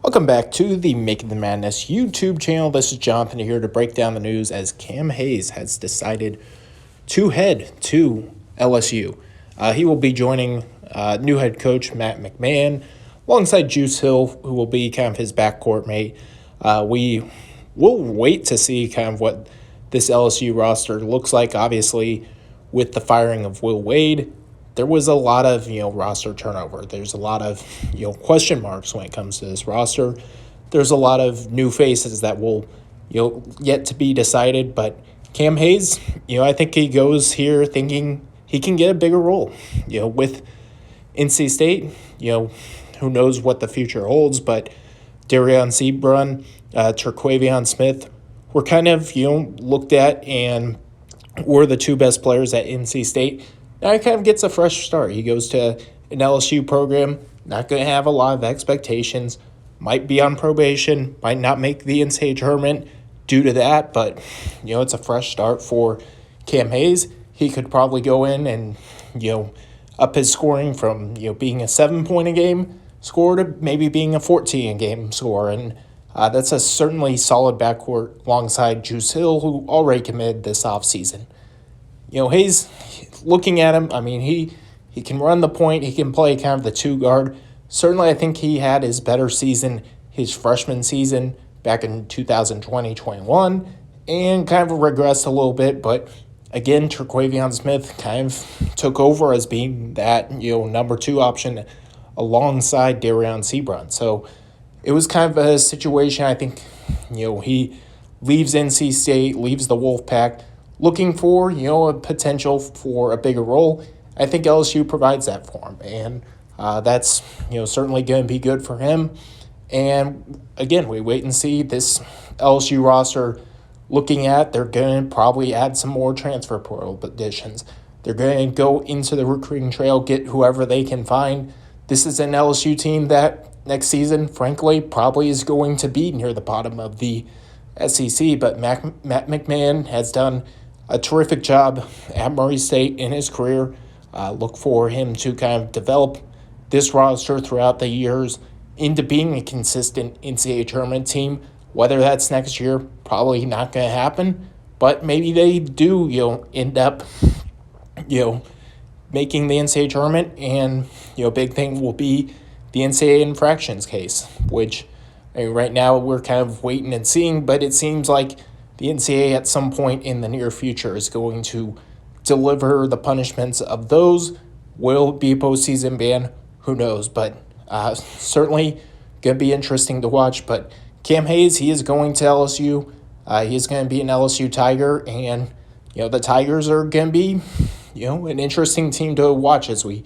Welcome back to the Making the Madness YouTube channel. This is Jonathan here to break down the news as Cam Hayes has decided to head to LSU. He will be joining new head coach Matt McMahon alongside Juice Hill, who will be kind of his backcourt mate. We will wait to see kind of what this LSU roster looks like. Obviously, with the firing of Will Wade, there was a lot of, roster turnover. There's a lot of, question marks when it comes to this roster. There's a lot of new faces that will, yet to be decided. But Cam Hayes, I think he goes here thinking he can get a bigger role. With NC State, who knows what the future holds. But Darion Seabrun, Terquavion Smith were kind of, looked at and were the two best players at NC State. Now he kind of gets a fresh start. He goes to an LSU program, not going to have a lot of expectations, might be on probation, might not make the NCAA tournament due to that, but, it's a fresh start for Cam Hayes. He could probably go in and, up his scoring from, being a 7-point-a-game score to maybe being a 14-a-game score, and that's a certainly solid backcourt alongside Juice Hill, who already committed this offseason. Hayes, looking at him, he can run the point. He can play kind of the two guard. Certainly, I think he had his better season his freshman season back in 2020-21 and kind of regressed a little bit. But again, Terquavion Smith kind of took over as being that, number two option alongside Darion Seabrun. So it was kind of a situation, I think, he leaves NC State, leaves the Wolfpack, looking for, a potential for a bigger role. I think LSU provides that for him, and that's, certainly going to be good for him. And again, we wait and see this LSU roster looking at, they're going to probably add some more transfer portal additions. They're going to go into the recruiting trail, get whoever they can find. This is an LSU team that next season, frankly, probably is going to be near the bottom of the SEC, but Matt McMahon has done a terrific job at Murray State in his career. Look for him to kind of develop this roster throughout the years into being a consistent NCAA tournament team. Whether that's next year, probably not going to happen, but maybe they do, end up, making the NCAA tournament, and, big thing will be the NCAA infractions case, which right now we're kind of waiting and seeing, but it seems like the NCAA at some point in the near future is going to deliver the punishments of those. Will it be a postseason ban? Who knows? But certainly going to be interesting to watch. But Cam Hayes, he is going to LSU. He is going to be an LSU Tiger. And, the Tigers are going to be, an interesting team to watch as we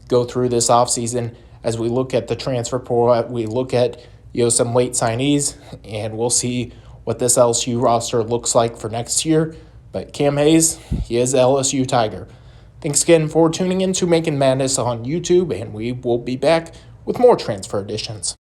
go through this offseason, as we look at the transfer portal, we look at, some late signees, and we'll see what this LSU roster looks like for next year. But Cam Hayes, he is LSU Tiger. Thanks again for tuning in to Making Madness on YouTube, and we will be back with more transfer editions.